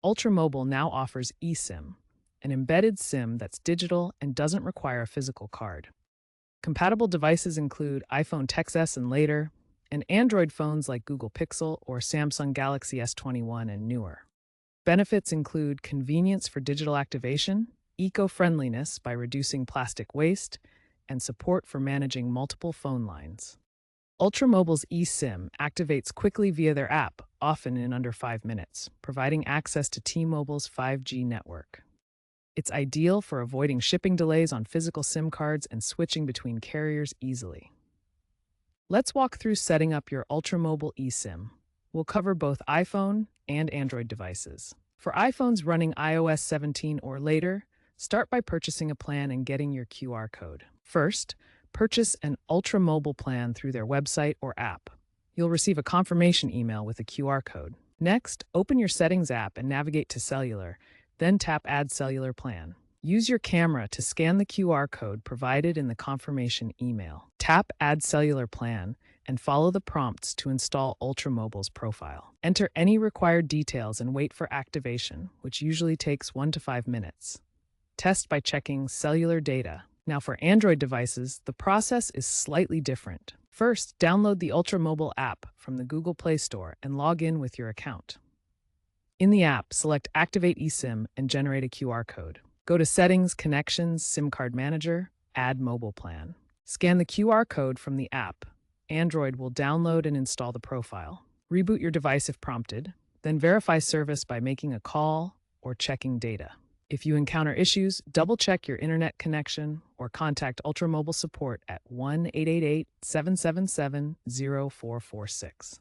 Ultramobile now offers eSIM, an embedded SIM that's digital and doesn't require a physical card. Compatible devices include iPhone XS and later, and Android phones like Google Pixel or Samsung Galaxy S21 and newer. Benefits include convenience for digital activation, eco-friendliness by reducing plastic waste, and support for managing multiple phone lines. Ultramobile's eSIM activates quickly via their app, often in under 5 minutes, providing access to T-Mobile's 5G network. It's ideal for avoiding shipping delays on physical SIM cards and switching between carriers easily. Let's walk through setting up your Ultramobile eSIM. We'll cover both iPhone and Android devices. For iPhones running iOS 17 or later, start by purchasing a plan and getting your QR code. First, purchase an Ultramobile plan through their website or app. You'll receive a confirmation email with a QR code. Next, open your Settings app and navigate to Cellular, then tap Add Cellular Plan. Use your camera to scan the QR code provided in the confirmation email. Tap Add Cellular Plan and follow the prompts to install Ultramobile's profile. Enter any required details and wait for activation, which usually takes 1 to 5 minutes. Test by checking cellular data. Now for Android devices, the process is slightly different. First, download the Ultramobile app from the Google Play Store and log in with your account. In the app, select Activate eSIM and generate a QR code. Go to Settings, Connections, SIM Card Manager, Add Mobile Plan. Scan the QR code from the app. Android will download and install the profile. Reboot your device if prompted, then verify service by making a call or checking data. If you encounter issues, double-check your internet connection or contact Ultramobile support at 1-888-777-0446.